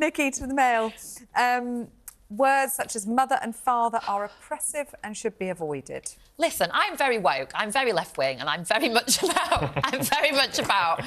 Nikki, to the Mail. Words such as mother and father are oppressive and should be avoided. Listen, I'm very woke, I'm very left-wing, and I'm very much about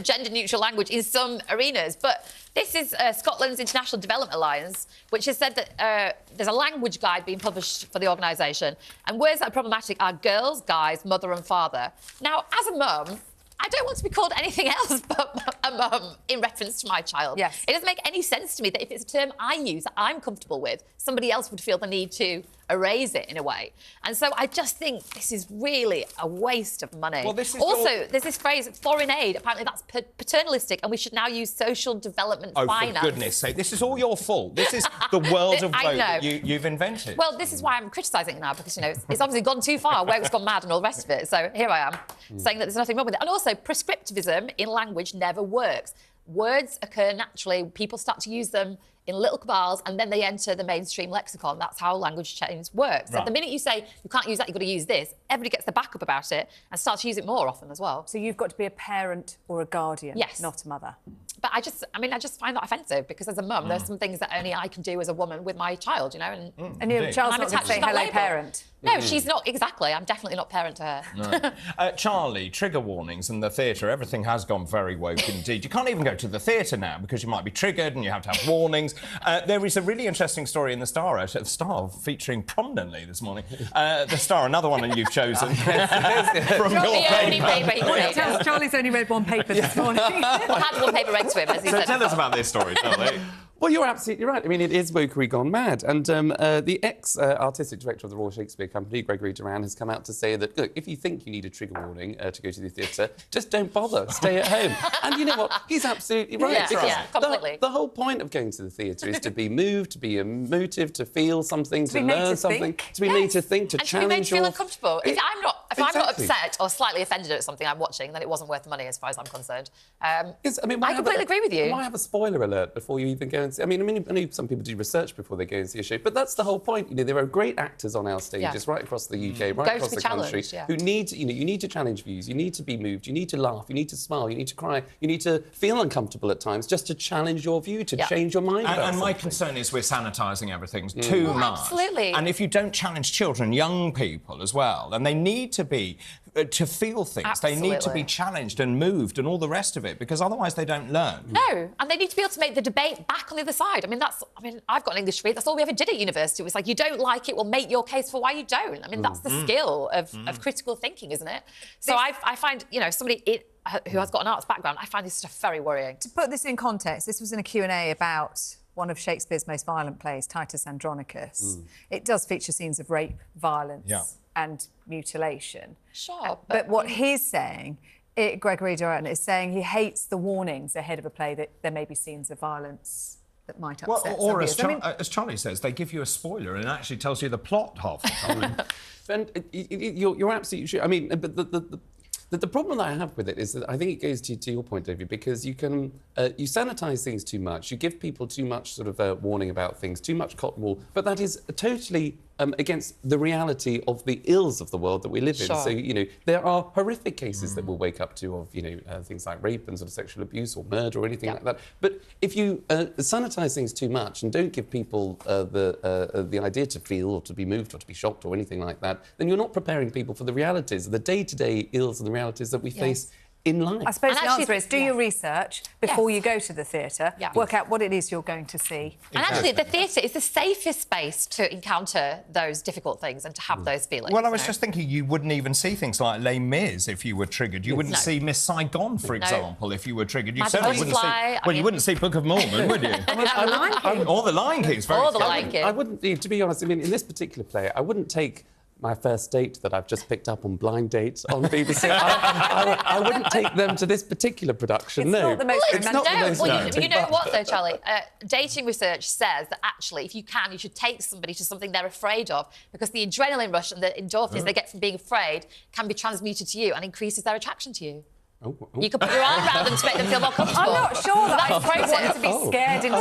gender-neutral language in some arenas. But this is Scotland's International Development Alliance, which has said that there's a language guide being published for the organisation, and words that are problematic are girls, guys, mother and father. Now, as a mum, I don't want to be called anything else but a mum in reference to my child. Yes. It doesn't make any sense to me that if it's a term I use that I'm comfortable with, somebody else would feel the need to erase it in a way. And so I just think this is really a waste of money. Well, this is also, there's this phrase, foreign aid. Apparently that's paternalistic and we should now use social development finance. Oh, for goodness sake. This is all your fault. This is the world of woke that you've invented. Well, this is why I'm criticising it now, because, you know, it's obviously gone too far. Woke's gone mad and all the rest of it. So here I am, saying that there's nothing wrong with it. And also, prescriptivism in language never works. Words occur naturally. People start to use them in little cabals and then they enter the mainstream lexicon. That's how language change works. Right. So the minute you say, you can't use that, you've got to use this, everybody gets the backup about it and starts to use it more often as well. So you've got to be a parent or a guardian, yes, not a mother. But I just find that offensive because as a mum, there's some things that only I can do as a woman with my child, you know. And your child's not going to say hello, parent. No, she's not, exactly. I'm definitely not parent to her. No. Charlie, trigger warnings in the theatre. Everything has gone very woke indeed. You can't even go to the theatre now because you might be triggered and you have to have warnings. There is a really interesting story in The Star, actually, The Star featuring prominently this morning. The Star, another one that you've chosen from your paper. Charlie's only read one paper this morning. I had one paper read to him, as he said. Tell us about this story, Charlie. Well, you're absolutely right. I mean, it is wokery gone mad. And the ex-artistic director of the Royal Shakespeare Company, Gregory Duran, has come out to say that, look, if you think you need a trigger warning to go to the theatre, just don't bother. Stay at home. And you know what? He's absolutely right. Yeah, completely. The whole point of going to the theatre is to be moved, to be emotive, to feel something, to learn something, to be made to think, to challenge and to be made to feel your... uncomfortable. If I'm not upset or slightly offended at something I'm watching, then it wasn't worth the money as far as I'm concerned. I completely agree with you. Why have a spoiler alert before you even go and see... I know some people do research before they go and see a show, but that's the whole point. You know, there are great actors on our stages right across the UK, right across the country, who need, you need to challenge views, you need to be moved, you need to laugh, you need to smile, you need to cry, you need to feel uncomfortable at times just to challenge your view, to change your mind about And my something. concern is we're sanitising everything too much. Absolutely. And if you don't challenge children, young people as well, then they need to be... to feel things. Absolutely. They need to be challenged and moved and all the rest of it, because otherwise they don't learn. No, and they need to be able to make the debate back on the other side. I've got an English degree. That's all we ever did at university. It was like, you don't like it, well, make your case for why you don't. I mean, that's the skill of critical thinking, isn't it? So I find, you know, somebody who has got an arts background, I find this stuff very worrying. To put this in context, this was in a Q&A about one of Shakespeare's most violent plays, Titus Andronicus. It does feature scenes of rape, violence and mutilation. Sure. But what he's saying, Gregory Duran is saying he hates the warnings ahead of a play that there may be scenes of violence that might upset or somebody. as Charlie says, they give you a spoiler and it actually tells you the plot half the time. And you're absolutely true. I mean, but the problem that I have with it is that I think it goes to your point, David, because you can you sanitise things too much, you give people too much sort of warning about things, too much cotton wool, but that is totally against the reality of the ills of the world that we live in. So, you know, there are horrific cases that we'll wake up to of, you know, things like rape and sort of sexual abuse or murder or anything like that. But if you sanitise things too much and don't give people the idea to feel or to be moved or to be shocked or anything like that, then you're not preparing people for the realities, the day-to-day ills and the realities that we face in life. I suppose the answer is do your research before you go to the theatre, work out what it is you're going to see. And actually, the theatre is the safest space to encounter those difficult things and to have those feelings. Well, I was just thinking you wouldn't even see things like Les Mis if you were triggered. You wouldn't see Miss Saigon, for example, if you were triggered. You certainly wouldn't see... Well, you wouldn't see Book of Mormon, would you? Or The Lion King. Or The Lion King. I wouldn't, to be honest, I mean, in this particular play, I wouldn't take my first date that I've just picked up on Blind Date on BBC. I wouldn't take them to this particular production, It's not the most romantic. You know what, though, Charlie? Dating research says that actually, if you can, you should take somebody to something they're afraid of, because the adrenaline rush and the endorphins they get from being afraid can be transmuted to you and increases their attraction to you. You can put your arm around them to make them feel more comfortable. I'm not sure that I want to be scared into...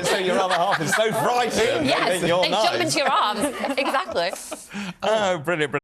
So your other half is so frightened. Yes, they jump into your arms. Exactly. Oh, brilliant.